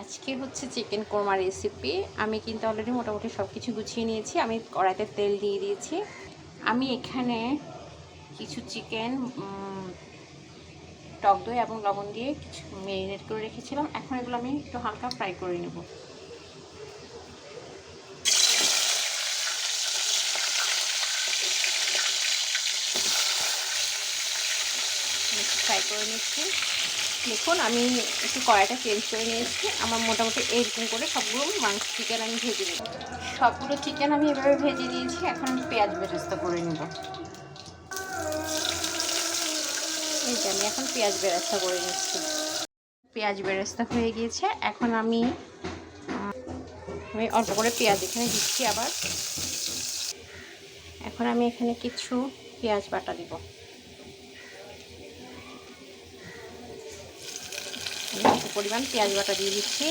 আজকে হচ্ছে chicken korma recipe. আমি কিন্তু অলরেডি মোটামুটি সব কিছু গুছিয়ে নিয়েছি। আমি কড়াইতে তেল দিয়ে দিয়েছি। আমি এখানে কিছু চিকেন টক দই এবং লবণ দিয়ে কিছু ম্যারিনেট করে রেখেছিলাম। এখন এগুলো আমি একটু হালকা ফ্রাই করে নেব। ফ্রাই করে নিচ্ছি। দেখুন আমি একটু কড়াইটা চেঞ্জ করে নিয়েছি। আমার মোটামুটি এইরকম করে সবগুলো মাংস চিকেন আমি ভেজে নেব। সবগুলো চিকেন আমি এভাবে ভেজে নিয়েছি। এখন আমি পেঁয়াজ বেরেস্তা করে নেব। এই যে আমি এখন পেঁয়াজ বেরেস্তা করে নিচ্ছি। পেঁয়াজ বেরেস্তা হয়ে গিয়েছে। এখন আমি অল্প করে পেঁয়াজ এখানে দিচ্ছি। আবার এখন আমি এখানে কিছু পেঁয়াজ বাটা দিব। অল্প পরিমাণ পেঁয়াজ বাটা দিয়ে দিচ্ছি।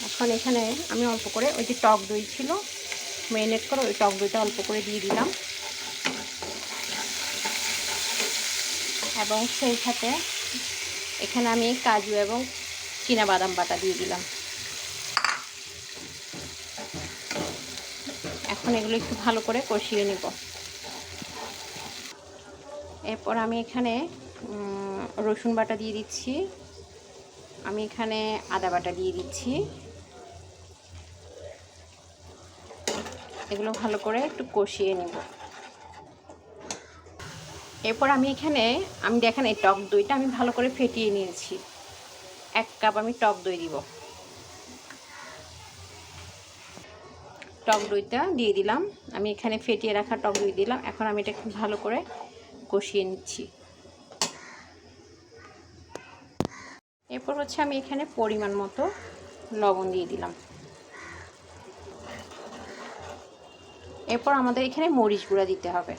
এখন এখানে আমি অল্প করে ওই যে টক দই ছিল ম্যারিনেট করে, ওই টক দইটা অল্প করে দিয়ে দিলাম এবং সেই সাথে এখানে আমি কাজু এবং চীনাবাদাম বাটা দিয়ে দিলাম। এখন এগুলো একটু ভালো করে কষিয়ে নেব। এরপর আমি এখানে রসুন বাটা দিয়ে দিচ্ছি। আমি এখানে আদা বাটা দিয়ে দিচ্ছি। এগুলো ভালো করে একটু কষিয়ে নেব। এরপর আমি দেখেন এই টক দইটা আমি ভালো করে ফেটিয়ে নিয়েছি। 1 কাপ আমি টক দই দিব। টক দইটা দিয়ে দিলাম। আমি এখানে ফেটিয়ে রাখা টক দই দিলাম। এখন আমি এটা খুব ভালো করে কষিয়ে নিচ্ছি। এরপর হচ্ছে আমি এখানে পরিমাণ মতো লবণ দিয়ে দিলাম। এরপর আমাদের এখানে মরিচ গুঁড়া দিতে হবে।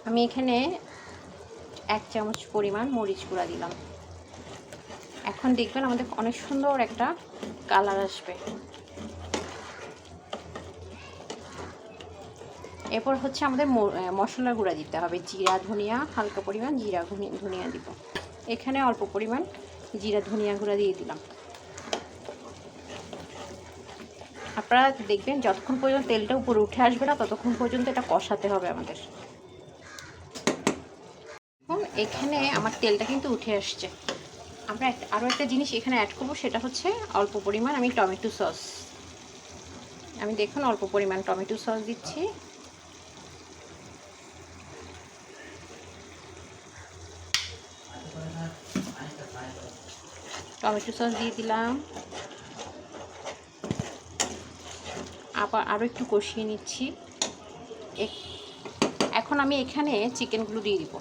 আমি এখানে 1 চামচ পরিমাণ মরিচ গুঁড়া দিলাম। এখন দেখবেন আমাদের অনেক সুন্দর একটা কালার আসবে। এরপর হচ্ছে আমাদের মশলা গুঁড়া দিতে হবে। জিরা ধনিয়া, হালকা পরিমাণ জিরা ধনিয়া দিব। এখানে অল্প পরিমাণ জিরা ধনিয়া গুঁড়া দিয়ে দিলাম। আপনারা দেখবেন যতক্ষণ পর্যন্ত তেলটা উপরে উঠে আসবে না ততক্ষণ পর্যন্ত এটা কষাতে হবে আমাদের। এখন এখানে আমার তেলটা কিন্তু উঠে আসছে। আমরা আরও একটা জিনিস এখানে অ্যাড করব, সেটা হচ্ছে অল্প পরিমাণ আমি টমেটো সস। আমি দেখুন অল্প পরিমাণ টমেটো সস দিচ্ছি। টমেটো সস দিয়ে দিলাম। আবার আরও একটু কষিয়ে নিচ্ছি। এখন আমি এখানে চিকেনগুলো দিয়ে দিব।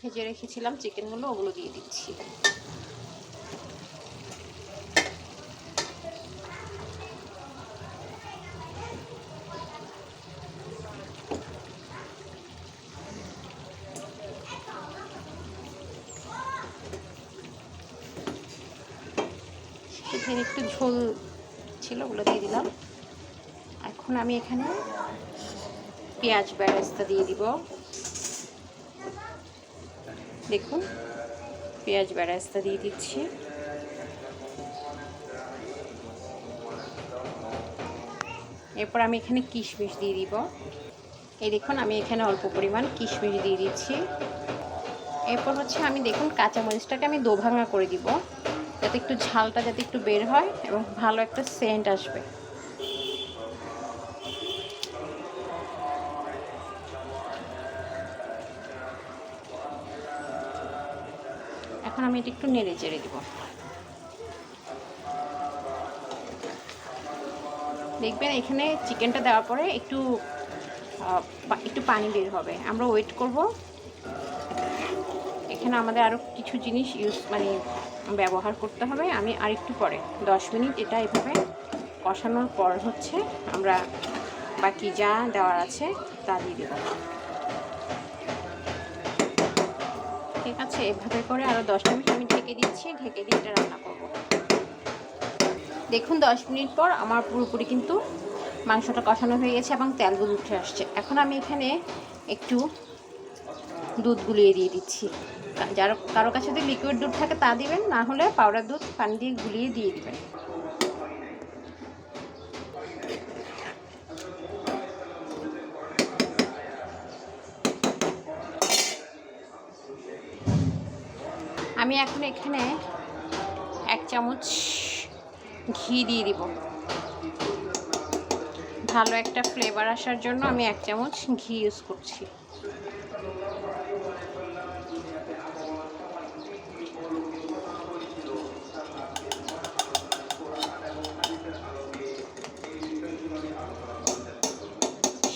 ভেজে রেখেছিলাম চিকেনগুলো, ওগুলো দিয়ে দিচ্ছি। এখানে একটু ঝোল ছিল, ওগুলো দিয়ে দিলাম। এখন আমি এখানে পেঁয়াজ বেরেস্তা দিয়ে দিব। দেখুন পেঁয়াজ বেরেস্তা দিয়ে দিচ্ছি। এরপর আমি এখানে কিশমিশ দিয়ে দিব। এই দেখুন আমি এখানে অল্প পরিমাণ কিশমিশ দিয়ে দিচ্ছি। এরপর হচ্ছে আমি দেখুন কাঁচামরিচটাকে আমি দোভাঙা করে দিব, যাতে একটু ঝালটা যাতে একটু বের হয় এবং ভালো একটা সেন্ট আসবে। এখন আমি এটা একটু নেড়ে চেড়ে দিব। দেখবেন এখানে চিকেনটা দেওয়ার পরে একটু পানি বের হবে। আমরা ওয়েট করব। এখানে আমাদের আরও কিছু জিনিস ব্যবহার করতে হবে। আমি আরেকটু পরে 10 মিনিট এটা এভাবে কষানোর পর হচ্ছে আমরা বাকি যা দেওয়ার আছে তা দিয়ে দেব। ঠিক আছে, এভাবে করে আরও 10 মিনিট আমি ঢেকে দিচ্ছি। ঢেকে দিয়ে এটা রান্না করব। দেখুন 10 মিনিট পর আমার পুরোপুরি কিন্তু মাংসটা কষানো হয়ে গেছে এবং তেলগুলো উঠে আসছে। এখন আমি এখানে একটু দুধ গুলিয়ে দিয়ে দিচ্ছি। কারো কাছে যদি লিকুইড দুধ থাকে তা দিবেন, না হলে পাউডার দুধ পানি দিয়ে গুলিয়ে দিয়ে দিবেন। আমি এখন এখানে 1 চামচ ঘি দিয়ে দিব। ভালো একটা ফ্লেভার আসার জন্য আমি 1 চামচ ঘি ইউজ করছি।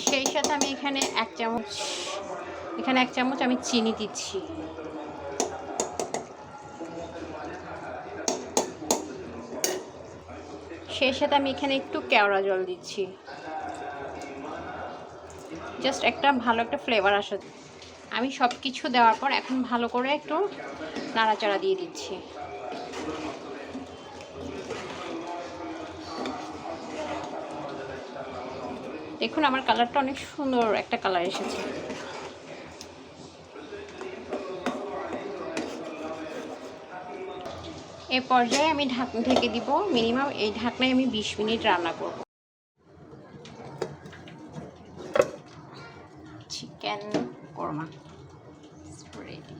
সেই সাথে আমি এখানে 1 চামচ আমি চিনি দিচ্ছি। সেই সাথে আমি এখানে একটু কেওড়া জল দিচ্ছি, জাস্ট একটা ভালো একটা ফ্লেভার আসে। আমি সব কিছু দেওয়ার পর এখন ভালো করে একটু নাড়াচাড়া দিয়ে দিচ্ছি। দেখুন আমার কালারটা অনেক সুন্দর একটা কালার এসেছে। এই পর্যায়ে আমি ঢাকনা ঢেকে দিব। মিনিমাম এই ঢাকনায় আমি 20 মিনিট রান্না করব। Chicken korma ready.